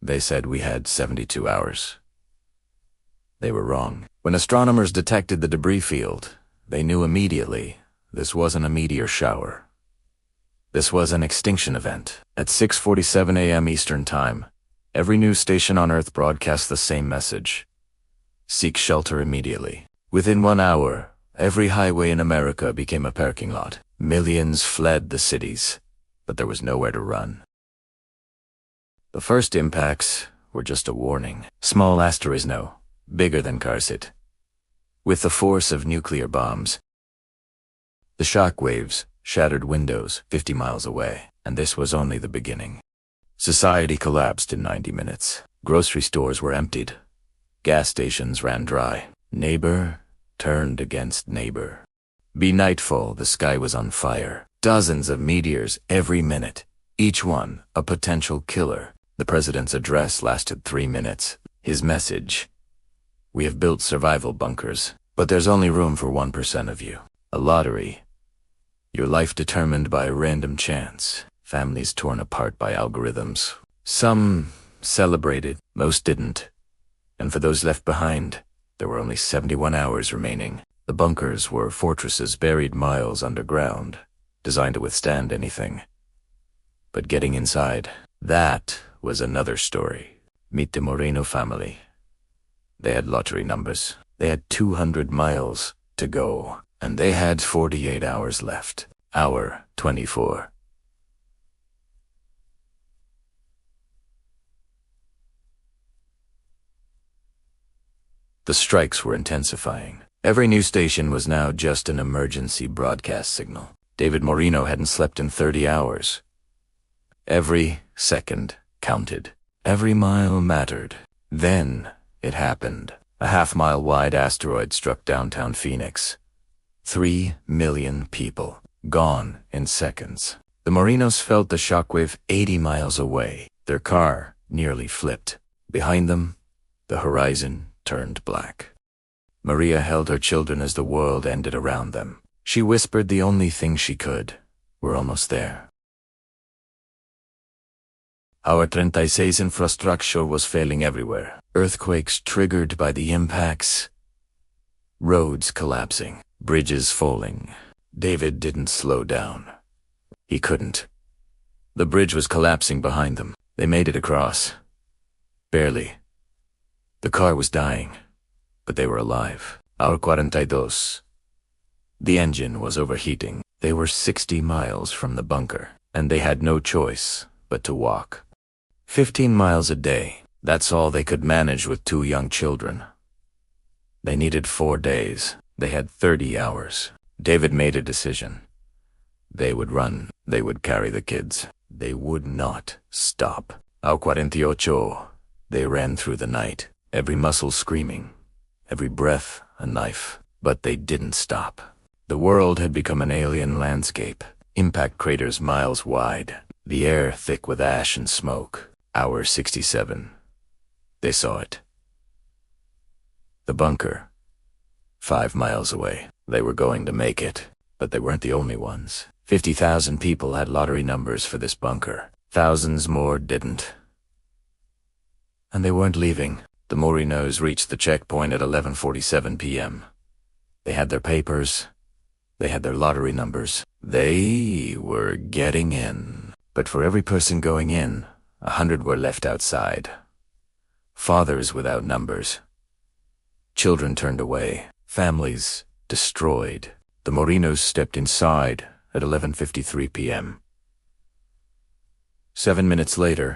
They said we had 72 hours. They were wrong. When astronomers detected the debris field, they knew immediately this wasn't a meteor shower. This was an extinction event. At 6:47 a.m. Eastern Time, every news station on Earth broadcast the same message. Seek shelter immediately. Within 1 hour, every highway in America became a parking lot. Millions fled the cities, but there was nowhere to run. The first impacts were just a warning. Small asteroids, bigger than Karsit, with the force of nuclear bombs. The shock waves shattered windows 50 miles away, and this was only the beginning. Society collapsed in 90 minutes. Grocery stores were emptied. Gas stations ran dry. Neighbor turned against neighbor. By nightfall, the sky was on fire. Dozens of meteors every minute, each one a potential killer. The president's address lasted 3 minutes. His message: we have built survival bunkers, but there's only room for 1% of you. A lottery. Your life determined by a random chance. Families torn apart by algorithms. Some celebrated, most didn't. And for those left behind, there were only 71 hours remaining. The bunkers were fortresses buried miles underground, designed to withstand anything. But getting inside, that was another story. Meet the Moreno family. They had lottery numbers. They had 200 miles to go, and they had 48 hours left. Hour 24. The strikes were intensifying. Every news station was now just an emergency broadcast signal. David Moreno hadn't slept in 30 hours. Every second counted. Every mile mattered. Then it happened. A half-mile-wide asteroid struck downtown Phoenix. 3 million people, gone in seconds. The Morenos felt the shockwave 80 miles away. Their car nearly flipped. Behind them, the horizon turned black. Maria held her children as the world ended around them. She whispered the only thing she could. We're almost there. Our 36 infrastructure was failing everywhere. Earthquakes triggered by the impacts. Roads collapsing. Bridges falling. David didn't slow down. He couldn't. The bridge was collapsing behind them. They made it across. Barely. The car was dying, but they were alive. Our 42. The engine was overheating. They were 60 miles from the bunker, and they had no choice but to walk. 15 miles a day. That's all they could manage with 2 young children. They needed 4 days. They had 30 hours. David made a decision. They would run. They would carry the kids. They would not stop. Our 48. They ran through the night. Every muscle screaming, every breath a knife. But they didn't stop. The world had become an alien landscape. Impact craters miles wide. The air thick with ash and smoke. Hour 67. They saw it. The bunker. 5 miles away. They were going to make it, but they weren't the only ones. 50,000 people had lottery numbers for this bunker. Thousands more didn't. And they weren't leaving. The Morenos reached the checkpoint at 11:47 p.m. They had their papers. They had their lottery numbers. They were getting in. But for every person going in, 100 were left outside. Fathers without numbers. Children turned away. Families destroyed. The Morenos stepped inside at 11:53 p.m. 7 minutes later,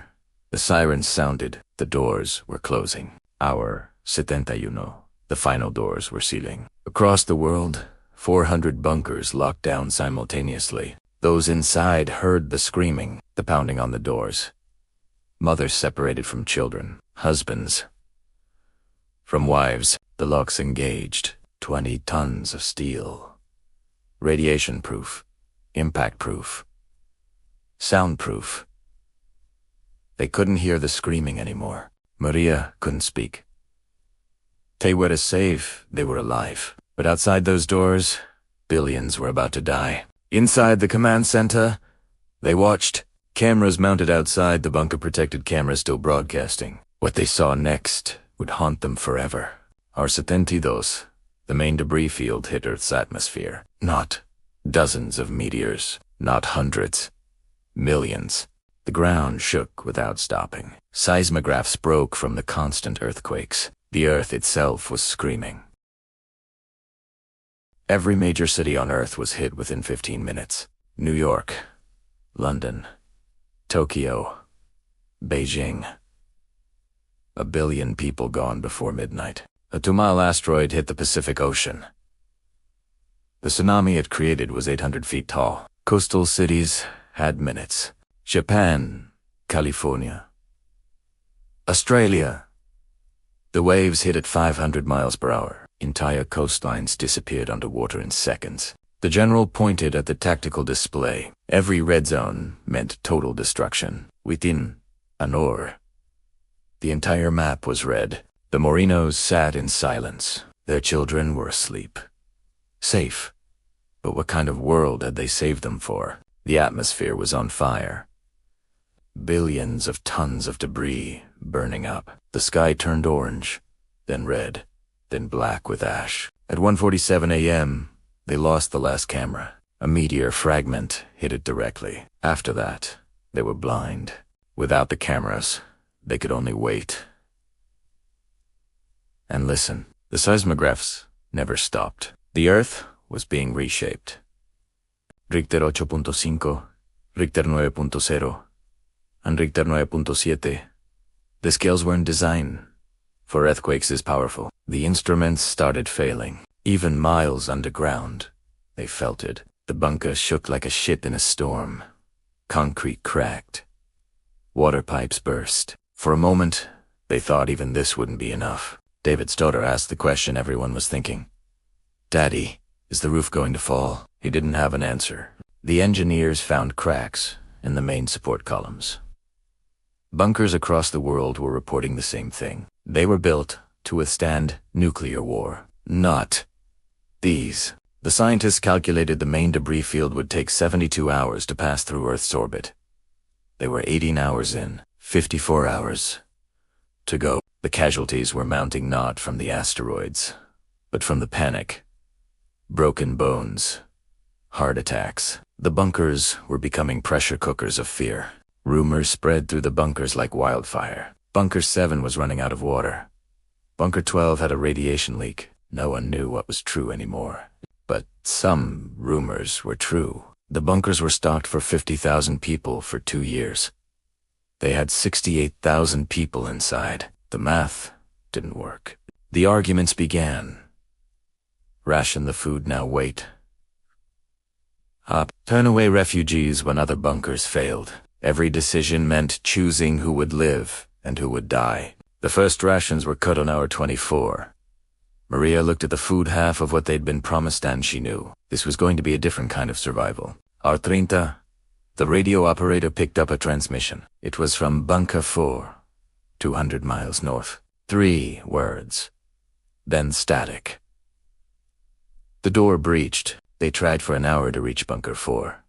the sirens sounded. The doors were closing. Hour 71. The final doors were sealing. Across the world, 400 bunkers locked down simultaneously. Those inside heard the screaming, the pounding on the doors. Mothers separated from children, husbands from wives. The locks engaged. 20 tons of steel. Radiation-proof, impact-proof, soundproof. They couldn't hear the screaming anymore. Maria couldn't speak. They were safe, they were alive. But outside those doors, billions were about to die. Inside the command center, they watched Cameras mounted outside, the bunker-protected cameras still broadcasting. What they saw next would haunt them forever. R-72, the main debris field hit Earth's atmosphere. Not dozens of meteors, not hundreds, millions. The ground shook without stopping. Seismographs broke from the constant earthquakes. The Earth itself was screaming. Every major city on Earth was hit within 15 minutes. New York, London, Tokyo, Beijing. 1 billion people gone before midnight. A 2-mile asteroid hit the Pacific Ocean. The tsunami it created was 800 feet tall. Coastal cities had minutes. Japan, California, Australia. The waves hit at 500 miles per hour. Entire coastlines disappeared underwater in seconds. The general pointed at the tactical display. Every red zone meant total destruction. Within an hour, the entire map was red. The Morenos sat in silence. Their children were asleep. Safe. But what kind of world had they saved them for? The atmosphere was on fire. Billions of tons of debris burning up. The sky turned orange, then red, then black with ash. At 1:47 a.m., they lost the last camera. A meteor fragment hit it directly. After that, they were blind. Without the cameras, they could only wait and listen. The seismographs never stopped. The Earth was being reshaped. Richter 8.5, Richter 9.0, and Richter 9.7. The scales weren't designed for earthquakes as powerful. The instruments started failing. Even miles underground, they felt it. The bunker shook like a ship in a storm. Concrete cracked. Water pipes burst. For a moment, they thought even this wouldn't be enough. David's daughter asked the question everyone was thinking. "Daddy, is the roof going to fall?" He didn't have an answer. The engineers found cracks in the main support columns. Bunkers across the world were reporting the same thing. They were built to withstand nuclear war. Not these. The scientists calculated the main debris field would take 72 hours to pass through Earth's orbit. They were 18 hours in, 54 hours to go. The casualties were mounting not from the asteroids, but from the panic. Broken bones, heart attacks. The bunkers were becoming pressure cookers of fear. Rumors spread through the bunkers like wildfire. Bunker 7 was running out of water. Bunker 12 had a radiation leak. No one knew what was true anymore. But some rumors were true. The bunkers were stocked for 50,000 people for 2 years. They had 68,000 people inside. The math didn't work. The arguments began. Ration the food, now wait. Up. Turn away refugees when other bunkers failed. Every decision meant choosing who would live and who would die. The first rations were cut on hour 24. Maria looked at the food half of what they'd been promised, and she knew this was going to be a different kind of survival. Hour 30, the radio operator picked up a transmission. It was from Bunker 4, 200 miles north. 3 words. Then static. The door breached. They tried for an hour to reach Bunker 4.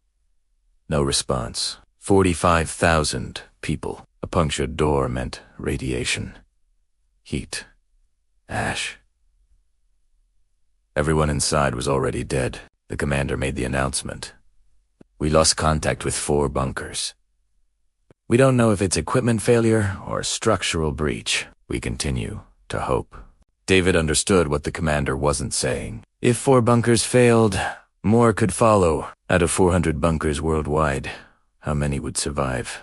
No response. 45,000 people. A punctured door meant radiation. Heat. Ash. Everyone inside was already dead. The commander made the announcement. "We lost contact with 4 bunkers. We don't know if it's equipment failure or structural breach. We continue to hope." David understood what the commander wasn't saying. If 4 bunkers failed, more could follow. Out of 400 bunkers worldwide, how many would survive?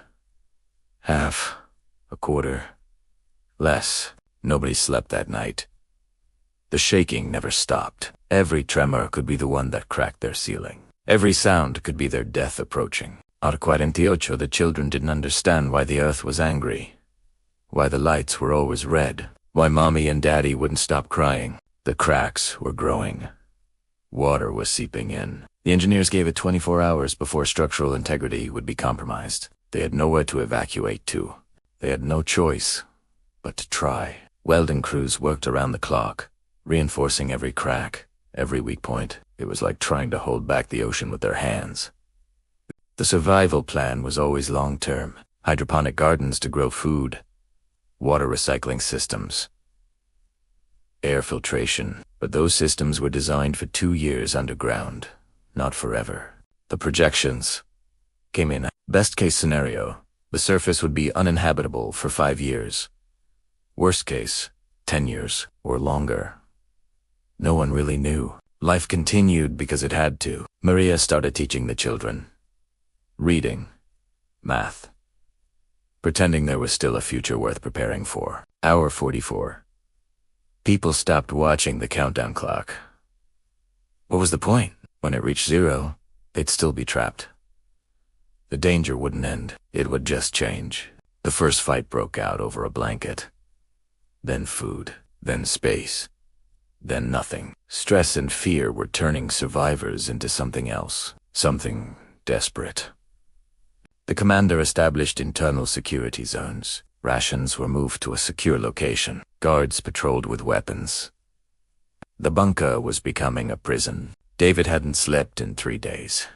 Half, a quarter, less. Nobody slept that night. The shaking never stopped. Every tremor could be the one that cracked their ceiling. Every sound could be their death approaching. Hour 48, the children didn't understand why the Earth was angry, why the lights were always red, why Mommy and Daddy wouldn't stop crying. The cracks were growing. Water was seeping in. The engineers gave it 24 hours before structural integrity would be compromised. They had nowhere to evacuate to. They had no choice but to try. Welding crews worked around the clock, reinforcing every crack, every weak point. It was like trying to hold back the ocean with their hands. The survival plan was always long-term: hydroponic gardens to grow food, water recycling systems, air filtration. But those systems were designed for 2 years underground, not forever. The projections came in. Best case scenario, the surface would be uninhabitable for 5 years. Worst case, 10 years or longer. No one really knew. Life continued because it had to. Maria started teaching the children reading, math, pretending there was still a future worth preparing for. Hour 44. People stopped watching the countdown clock. What was the point? When it reached 0, they'd still be trapped. The danger wouldn't end. It would just change. The first fight broke out over a blanket. Then food. Then space. Then nothing. Stress and fear were turning survivors into something else. Something desperate. The commander established internal security zones. Rations were moved to a secure location. Guards patrolled with weapons. The bunker was becoming a prison. David hadn't slept in 3 days.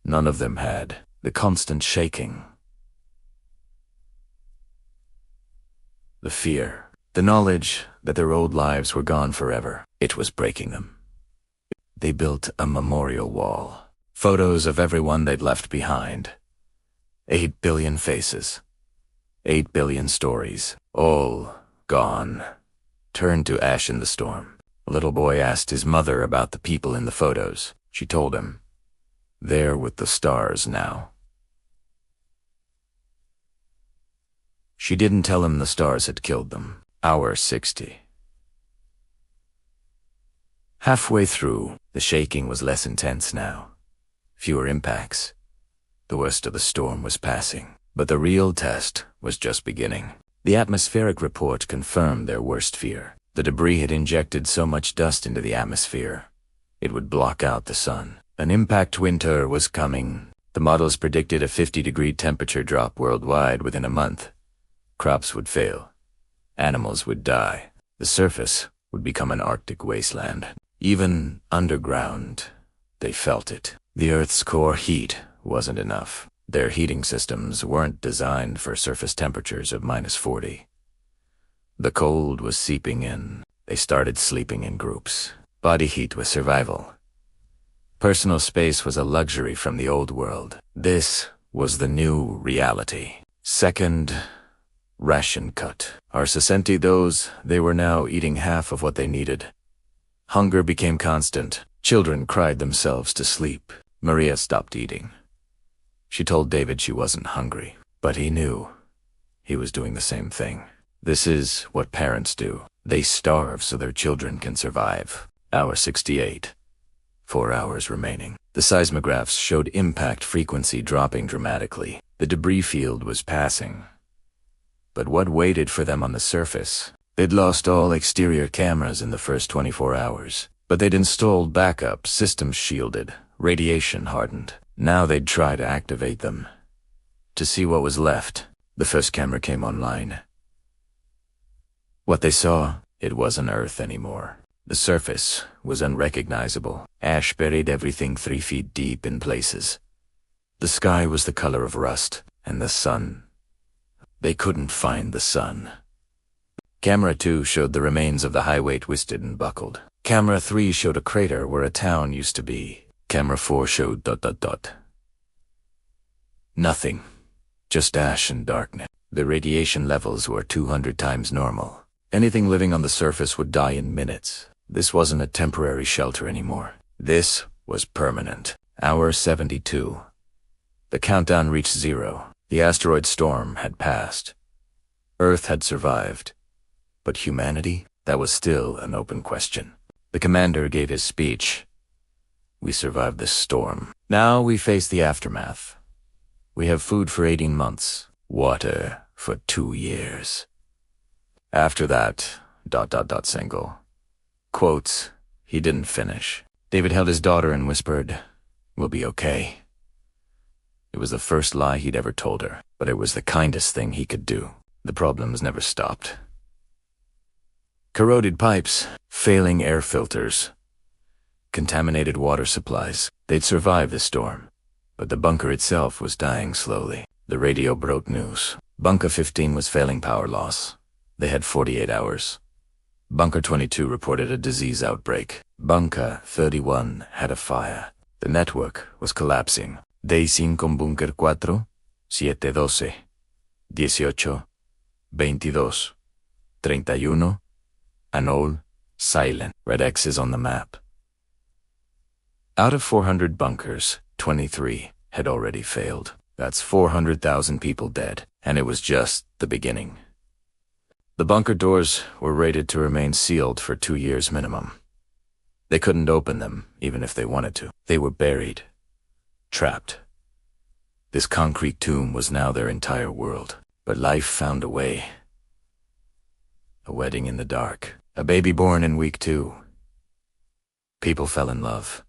None of them had. The constant shaking. The fear. The knowledge that their old lives were gone forever. It was breaking them. They built a memorial wall. Photos of everyone they'd left behind. 8 billion faces. 8 billion stories. All gone. Turned to ash in the storm. A little boy asked his mother about the people in the photos. She told him, "They're with the stars now." She didn't tell him the stars had killed them. Hour 60. Halfway through, the shaking was less intense now. Fewer impacts. The worst of the storm was passing. But the real test was just beginning. The atmospheric report confirmed their worst fear. The debris had injected so much dust into the atmosphere, it would block out the sun. An impact winter was coming. The models predicted a 50-degree temperature drop worldwide within a month. Crops would fail. Animals would die. The surface would become an Arctic wasteland. Even underground, they felt it. The Earth's core heat wasn't enough. Their heating systems weren't designed for surface temperatures of -40. The cold was seeping in. They started sleeping in groups. Body heat was survival. Personal space was a luxury from the old world. This was the new reality. Second, ration cut. Our sessenti those, they were now eating half of what they needed. Hunger became constant. Children cried themselves to sleep. Maria stopped eating. She told David she wasn't hungry, but he knew. He was doing the same thing. This is what parents do. They starve so their children can survive. Hour 68. 4 hours remaining. The seismographs showed impact frequency dropping dramatically. The debris field was passing. But what waited for them on the surface? They'd lost all exterior cameras in the first 24 hours, but they'd installed backup, systems shielded, radiation hardened. Now they'd try to activate them. To see what was left, the first camera came online. What they saw, it wasn't Earth anymore. The surface was unrecognizable. Ash buried everything 3 feet deep in places. The sky was the color of rust, and the sun. They couldn't find the sun. Camera 2 showed the remains of the highway twisted and buckled. Camera 3 showed a crater where a town used to be. Camera 4 showed ... Nothing. Just ash and darkness. The radiation levels were 200 times normal. Anything living on the surface would die in minutes. This wasn't a temporary shelter anymore. This was permanent. Hour 72. The countdown reached 0. The asteroid storm had passed. Earth had survived. But humanity? That was still an open question. The commander gave his speech. We survived this storm. Now we face the aftermath. We have food for 18 months. Water for 2 years. After that, ... single. Quotes, he didn't finish. David held his daughter and whispered, "We'll be okay." It was the first lie he'd ever told her, but it was the kindest thing he could do. The problems never stopped. Corroded pipes, failing air filters, contaminated water supplies. They'd survive the storm, but the bunker itself was dying slowly. The radio broke news. Bunker 15 was failing power loss. They had 48 hours. Bunker 22 reported a disease outbreak. Bunker 31 had a fire. The network was collapsing. Day 5 Bunker 4, 7 12, 18, 22, 31, and all silent. Red X's on the map. Out of 400 bunkers, 23 had already failed. That's 400,000 people dead, and it was just the beginning. The bunker doors were rated to remain sealed for 2 years minimum. They couldn't open them, even if they wanted to. They were buried, trapped. This concrete tomb was now their entire world. But life found a way. A wedding in the dark. A baby born in week 2. People fell in love.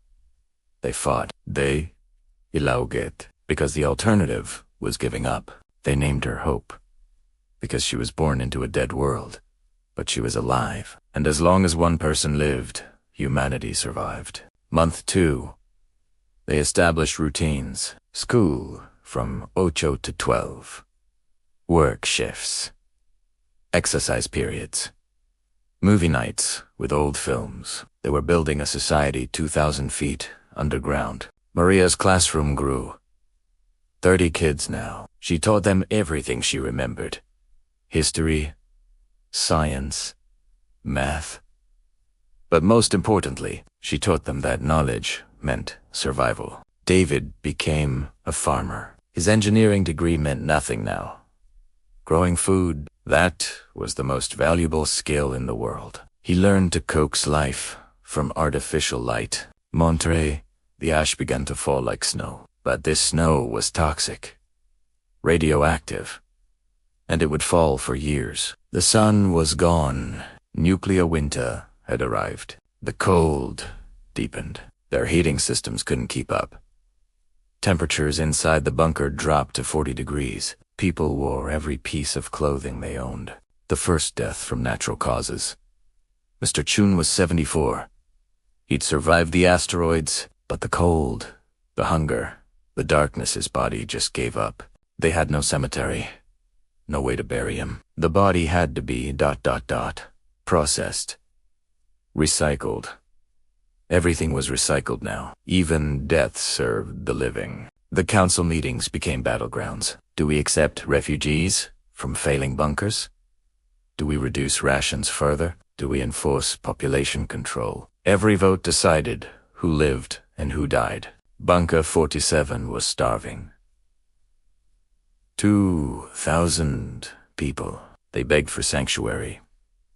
They fought. They Epilogue, because the alternative was giving up. They named her Hope, because she was born into a dead world. But she was alive. And as long as one person lived, humanity survived. Month 2. They established routines. School from 8 to 12. Work shifts. Exercise periods. Movie nights with old films. They were building a society 2,000 feet underground. Maria's classroom grew. 30 kids now. She taught them everything she remembered. History, science, math. But most importantly, she taught them that knowledge meant survival. David became a farmer. His engineering degree meant nothing now. Growing food, that was the most valuable skill in the world. He learned to coax life from artificial light. Monterey, the ash began to fall like snow. But this snow was toxic, radioactive, and it would fall for years. The sun was gone. Nuclear winter had arrived. The cold deepened. Their heating systems couldn't keep up. Temperatures inside the bunker dropped to 40 degrees. People wore every piece of clothing they owned. The first death from natural causes. Mr. Chun was 74. He'd survived the asteroids, but the cold, the hunger, the darkness, his body just gave up. They had no cemetery, no way to bury him. The body had to be ... processed, recycled. Everything was recycled now. Even death served the living. The council meetings became battlegrounds. Do we accept refugees from failing bunkers? Do we reduce rations further? Do we enforce population control? Every vote decided who lived and who died. Bunker 47 was starving. 2,000 people. They begged for sanctuary.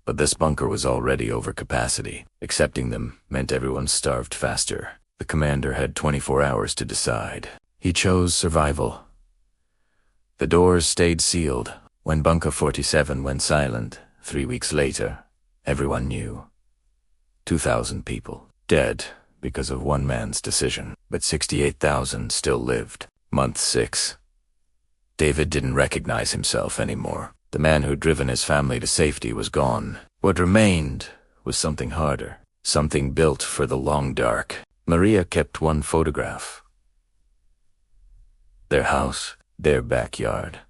But this bunker was already over capacity. Accepting them meant everyone starved faster. The commander had 24 hours to decide. He chose survival. The doors stayed sealed. When Bunker 47 went silent, 3 weeks later, everyone knew. 2,000 people dead because of one man's decision, but 68,000 still lived. Month 6. David didn't recognize himself anymore. The man who'd driven his family to safety was gone. What remained was something harder, something built for the long dark. Maria kept one photograph. Their house, their backyard.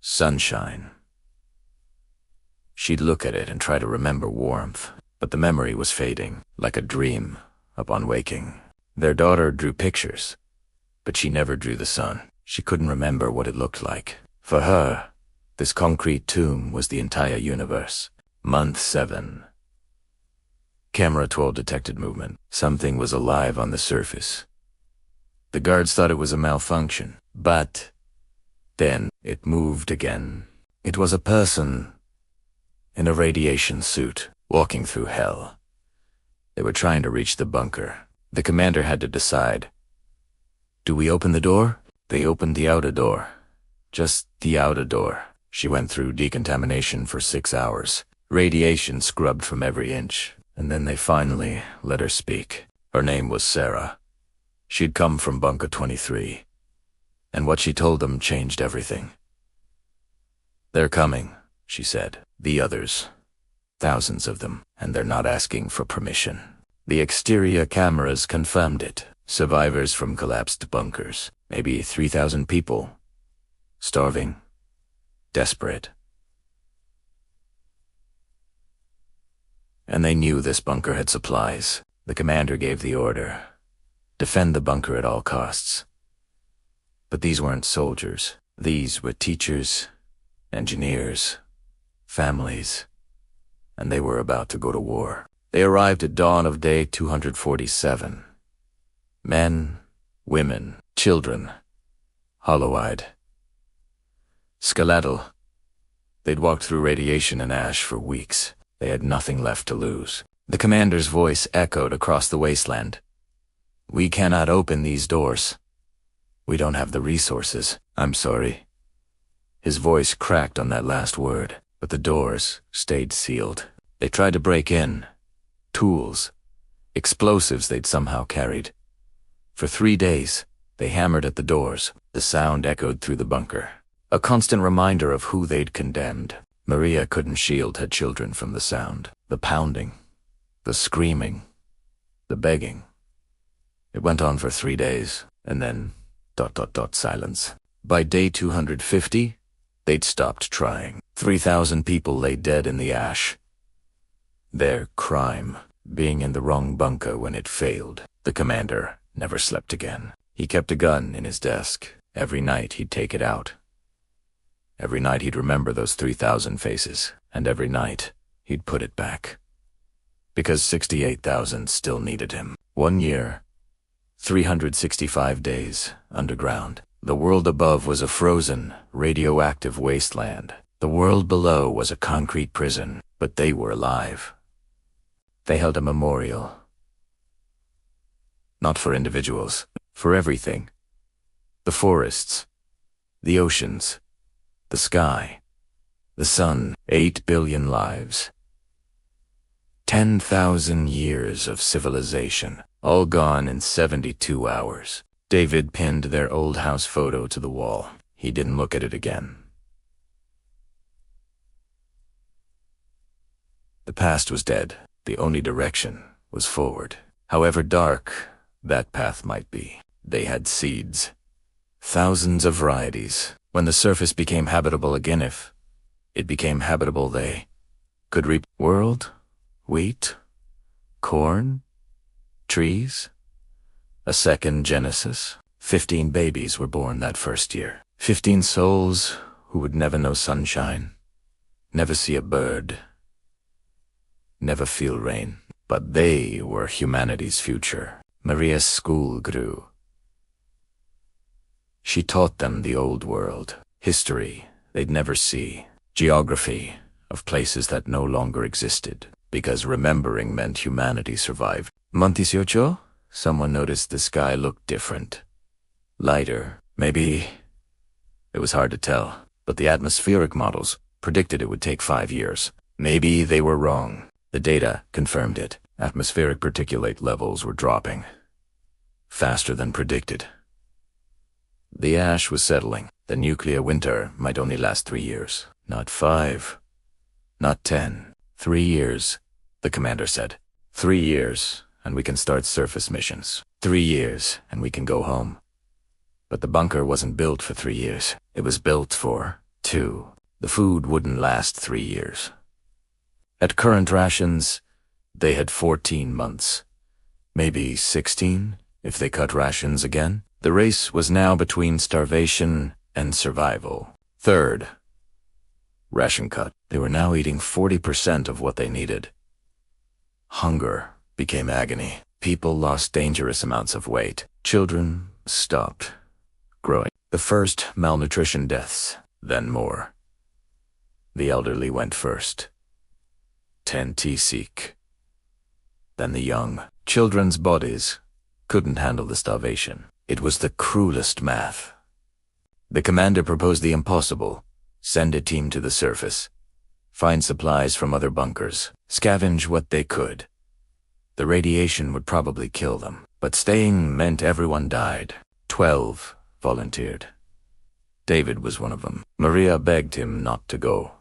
Sunshine. She'd look at it and try to remember warmth, but the memory was fading, like a dream upon waking. Their daughter drew pictures, but she never drew the sun. She couldn't remember what it looked like. For her, this concrete tomb was the entire universe. Month 7. Camera 12 detected movement. Something was alive on the surface. The guards thought it was a malfunction, but then it moved again. It was a person in a radiation suit, walking through hell. They were trying to reach the bunker. The commander had to decide. Do we open the door? They opened the outer door. Just the outer door. She went through decontamination for 6 hours. Radiation scrubbed from every inch. And then they finally let her speak. Her name was Sarah. She'd come from Bunker 23. And what she told them changed everything. They're coming, she said. The others. Thousands of them. And they're not asking for permission. The exterior cameras confirmed it. Survivors from collapsed bunkers. Maybe 3,000 people. Starving. Desperate. And they knew this bunker had supplies. The commander gave the order. Defend the bunker at all costs. But these weren't soldiers. These were teachers, engineers, families, and they were about to go to war. They arrived at dawn of day 247. Men, women, children, hollow-eyed, skeletal. They'd walked through radiation and ash for weeks. They had nothing left to lose. The commander's voice echoed across the wasteland. "We cannot open these doors. We don't have the resources. I'm sorry." His voice cracked on that last word, but the doors stayed sealed. They tried to break in. Tools, explosives they'd somehow carried. For 3 days, they hammered at the doors. The sound echoed through the bunker, a constant reminder of who they'd condemned. Maria couldn't shield her children from the sound, the pounding, the screaming, the begging. It went on for 3 days, and then ... silence. By day 250, they'd stopped trying. 3,000 people lay dead in the ash. Their crime, being in the wrong bunker when it failed. The commander never slept again. He kept a gun in his desk. Every night he'd take it out. Every night he'd remember those 3,000 faces, and every night he'd put it back. Because 68,000 still needed him. 1 year, 365 days underground. The world above was a frozen, radioactive wasteland. The world below was a concrete prison, but they were alive. They held a memorial. Not for individuals, for everything. The forests, the oceans, the sky, the sun. 8 billion lives. 10,000 years of civilization, all gone in 72 hours. David pinned their old house photo to the wall. He didn't look at it again. The past was dead. The only direction was forward. However dark that path might be, they had seeds. Thousands of varieties. When the surface became habitable again, if it became habitable, they could reap world, wheat, corn, trees. A second Genesis. 15 babies were born that first year. 15 souls who would never know sunshine, never see a bird, never feel rain. But they were humanity's future. Maria's school grew. She taught them the old world, history they'd never see, geography of places that no longer existed, because remembering meant humanity survived. Monte 18, someone noticed the sky looked different. Lighter, maybe. It was hard to tell, but the atmospheric models predicted it would take 5 years. Maybe they were wrong. The data confirmed it. Atmospheric particulate levels were dropping. Faster than predicted. The ash was settling. The nuclear winter might only last 3 years. Not 5. Not 10. 3 years, the commander said. 3 years, and we can start surface missions. 3 years, and we can go home. But the bunker wasn't built for 3 years. It was built for 2. The food wouldn't last 3 years. At current rations, they had 14 months. Maybe 16, if they cut rations again. The race was now between starvation and survival. Third, ration cut. They were now eating 40% of what they needed. Hunger became agony. People lost dangerous amounts of weight. Children stopped growing. The first malnutrition deaths, then more. The elderly went first. 10 T-seek. Then the young. Children's bodies couldn't handle the starvation. It was the cruelest math. The commander proposed the impossible. Send a team to the surface. Find supplies from other bunkers. Scavenge what they could. The radiation would probably kill them, but staying meant everyone died. 12 volunteered. David was one of them. Maria begged him not to go.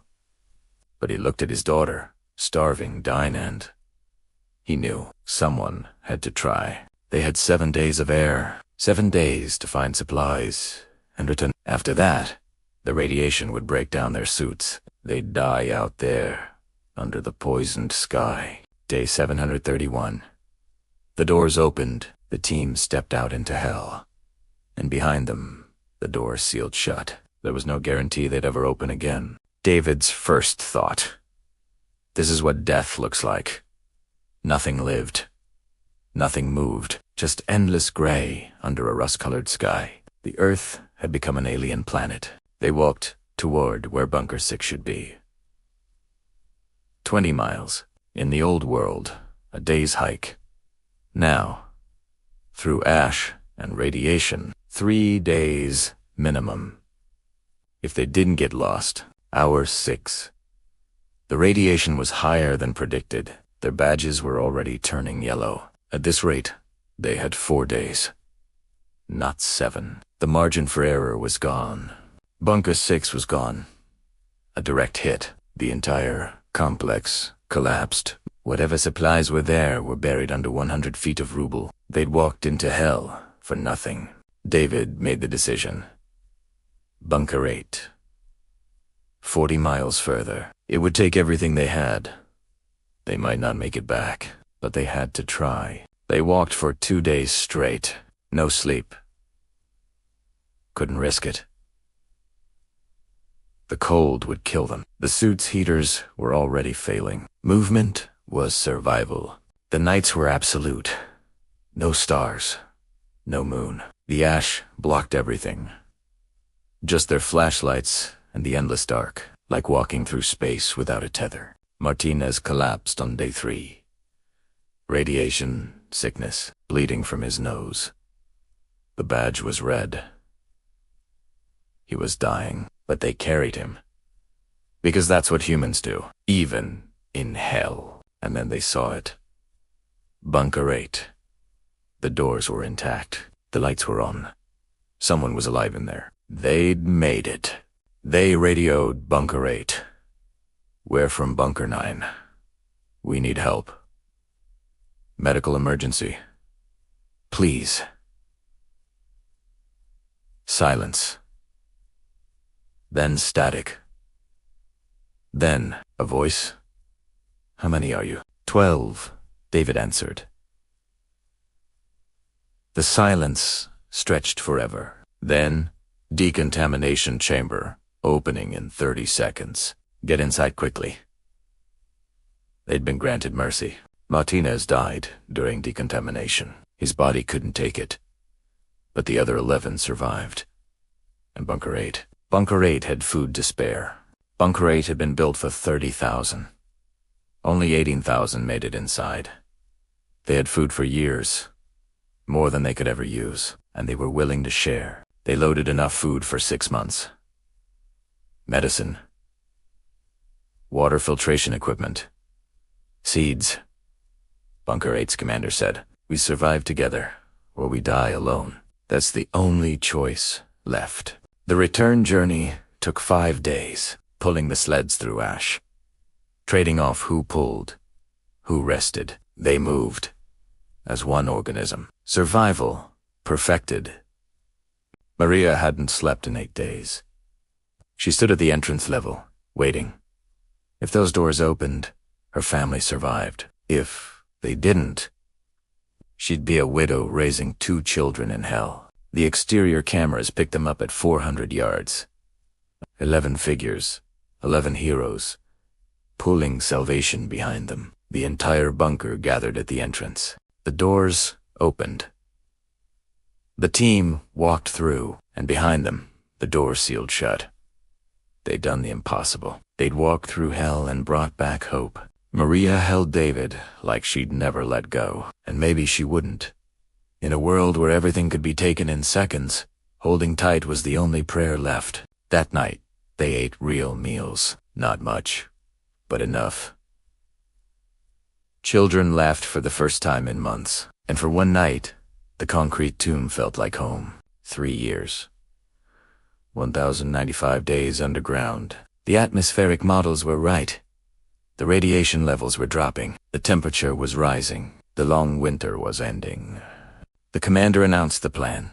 But he looked at his daughter, starving, dying, and he knew someone had to try. They had 7 days of air, 7 days to find supplies and return. After that, the radiation would break down their suits. They'd die out there, under the poisoned sky. Day 731. The doors opened. The team stepped out into hell. And behind them, the doors sealed shut. There was no guarantee they'd ever open again. David's first thought. This is what death looks like. Nothing lived. Nothing moved. Just endless gray under a rust-colored sky. The Earth had become an alien planet. They walked toward where Bunker 6 should be. 20 miles. In the old world, a day's hike. Now, through ash and radiation, 3 days minimum. If they didn't get lost, hour 6. The radiation was higher than predicted. Their badges were already turning yellow. At this rate, they had 4 days. Not 7. The margin for error was gone. Bunker 6 was gone. A direct hit. The entire complex collapsed. Whatever supplies were there were buried under 100 feet of rubble. They'd walked into hell for nothing. David made the decision. Bunker 8. 40 miles further. It would take everything they had. They might not make it back, but they had to try. They walked for 2 days straight. No sleep. Couldn't risk it. The cold would kill them. The suit's heaters were already failing. Movement was survival. The nights were absolute. No stars. No moon. The ash blocked everything. Just their flashlights and the endless dark, like walking through space without a tether. Martinez collapsed on day 3. Radiation, sickness, bleeding from his nose. The badge was red. He was dying, but they carried him. Because that's what humans do, even in hell. And then they saw it. Bunker 8. The doors were intact. The lights were on. Someone was alive in there. They'd made it. They radioed Bunker 8. We're from Bunker 9. We need help. Medical emergency. Please. Silence. Then static. Then a voice. How many are you? 12, David answered. The silence stretched forever. Then, decontamination chamber, opening in 30 seconds. Get inside quickly. They'd been granted mercy. Martinez died during decontamination. His body couldn't take it. But the other 11 survived. And Bunker 8. Bunker 8 had food to spare. Bunker 8 had been built for 30,000. Only 18,000 made it inside. They had food for years. More than they could ever use. And they were willing to share. They loaded enough food for 6 months. Medicine. Water filtration equipment. Seeds. Bunker 8's commander said, "We survive together, or we die alone. That's the only choice left." The return journey took 5 days, pulling the sleds through ash. Trading off who pulled, who rested. They moved, as one organism. Survival, perfected. Maria hadn't slept in 8 days. She stood at the entrance level, waiting. If those doors opened, her family survived. If they didn't, she'd be a widow raising 2 children in hell. The exterior cameras picked them up at 400 yards. 11 figures, 11 heroes, pulling salvation behind them. The entire bunker gathered at the entrance. The doors opened. The team walked through, and behind them, the doors sealed shut. They'd done the impossible. They'd walked through hell and brought back hope. Maria held David like she'd never let go, and maybe she wouldn't. In a world where everything could be taken in seconds, holding tight was the only prayer left. That night, they ate real meals. Not much, but enough. Children laughed for the first time in months, and for one night, the concrete tomb felt like home. 3 years. 1,095 days underground. The atmospheric models were right. The radiation levels were dropping. The temperature was rising. The long winter was ending. The commander announced the plan.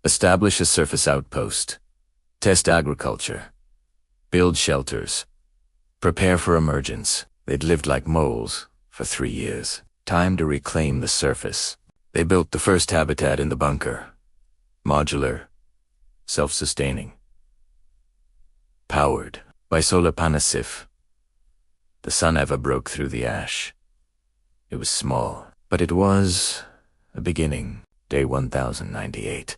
Establish a surface outpost. Test agriculture. Build shelters. Prepare for emergence. They'd lived like moles for 3 years. Time to reclaim the surface. They built the first habitat in the bunker. Modular. Self-sustaining. Powered by solar panels. The sun ever broke through the ash. It was small, but it was a beginning. Day 1098.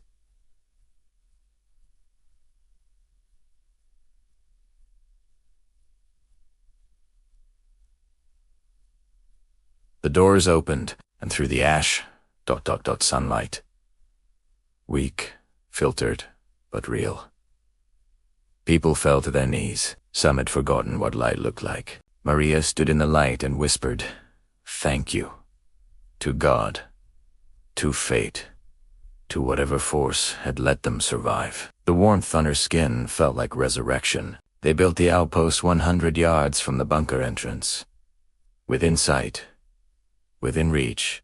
The doors opened, and through the ash, sunlight. Weak, filtered, but real. People fell to their knees. Some had forgotten what light looked like. Maria stood in the light and whispered, "Thank you. To God. To fate. To whatever force had let them survive." The warmth on her skin felt like resurrection. They built the outpost 100 yards from the bunker entrance. Within sight. Within reach.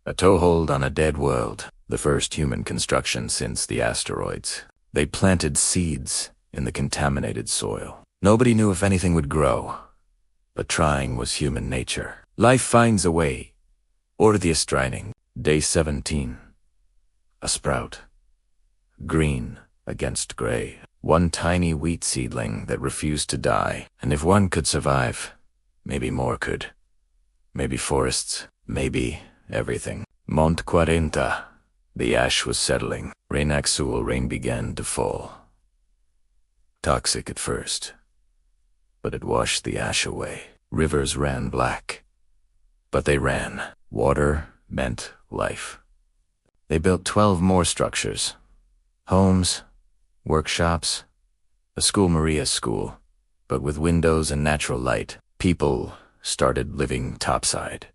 A toehold on a dead world. The first human construction since the asteroids. They planted seeds in the contaminated soil. Nobody knew if anything would grow, but trying was human nature. Life finds a way. Or the Asteroid. Day 17. A sprout. Green against gray. One tiny wheat seedling that refused to die. And if one could survive, maybe more could. Maybe forests. Maybe everything. Mont 40. The ash was settling. Rain began to fall. Toxic at first, but it washed the ash away. Rivers ran black, but they ran. Water meant life. They built 12 more structures. Homes, workshops, a school, Maria's school, but with windows and natural light. People started living topside,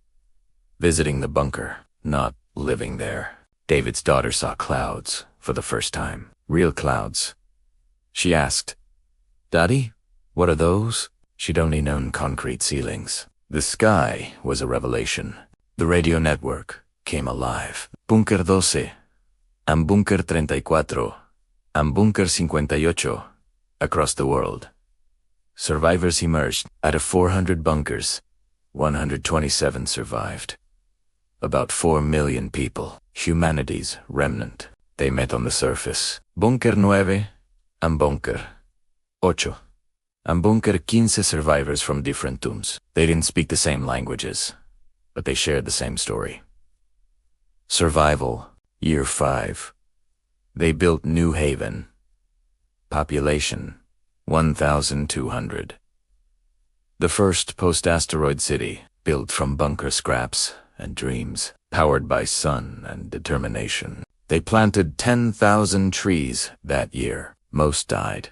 visiting the bunker, not living there. David's daughter saw clouds for the first time. Real clouds. She asked, "Daddy, what are those?" She'd only known concrete ceilings. The sky was a revelation. The radio network came alive. Bunker 12, and Bunker 34, and Bunker 58, across the world. Survivors emerged. Out of 400 bunkers, 127 survived. About 4 million people, humanity's remnant. They met on the surface. Bunker 9 and Bunker 8 and Bunker 15 survivors from different tombs. They didn't speak the same languages, but they shared the same story. Survival, year 5. They built New Haven. Population, 1,200. The first post-asteroid city, built from bunker scraps and dreams, powered by sun and determination. They planted 10,000 trees that year. Most died,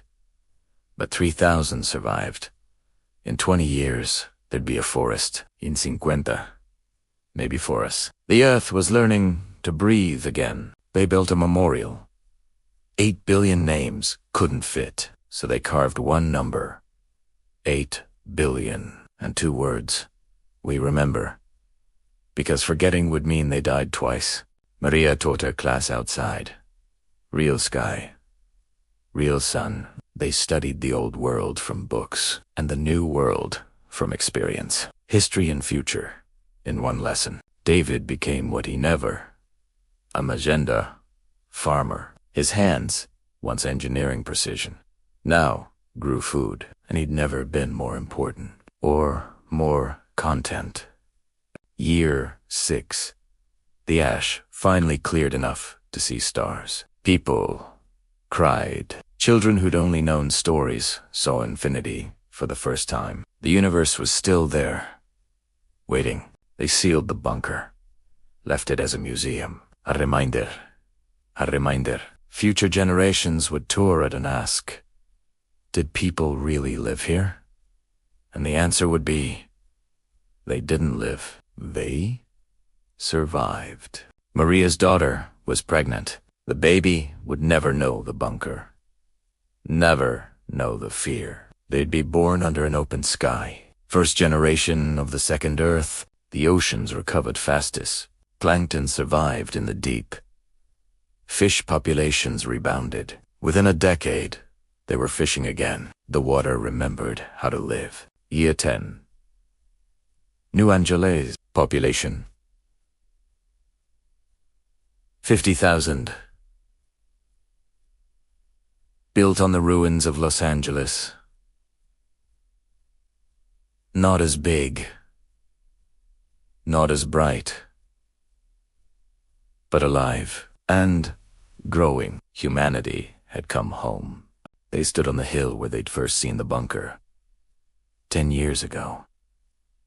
but 3,000 survived. In 20 years, there'd be a forest. In 50, maybe for us. The Earth was learning to breathe again. They built a memorial. 8 billion names couldn't fit, so they carved one number. 8 billion, and 2 words. We remember. Because forgetting would mean they died twice. Maria taught her class outside. Real sky. Real sun. They studied the old world from books, and the new world from experience. History and future, in one lesson. David became what he never. A magenta. Farmer. His hands, once engineering precision, now grew food, and he'd never been more important. Or more content. Year 6. The ash finally cleared enough to see stars. People cried. Children who'd only known stories saw infinity for the first time. The universe was still there, waiting. They sealed the bunker, left it as a museum. A reminder. A reminder. Future generations would tour it and ask, did people really live here? And the answer would be, they didn't live. They survived. Maria's daughter was pregnant. The baby would never know the bunker. Never know the fear. They'd be born under an open sky. First generation of the second Earth, the oceans recovered fastest. Plankton survived in the deep. Fish populations rebounded. Within a decade, they were fishing again. The water remembered how to live. Year 10. New Angeles population 50,000. Built on the ruins of Los Angeles. Not as big, not as bright, but alive and growing. Humanity had come home. They stood on the hill where they'd first seen the bunker. 10 years ago.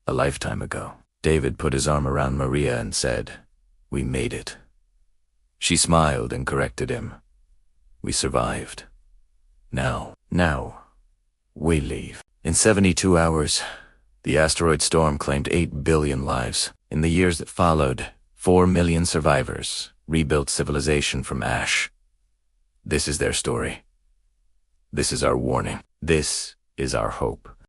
A lifetime ago. David put his arm around Maria and said, "We made it." She smiled and corrected him. "We survived. Now, we leave." In 72 hours, the asteroid storm claimed 8 billion lives. In the years that followed, 4 million survivors rebuilt civilization from ash. This is their story. This is our warning. This is our hope.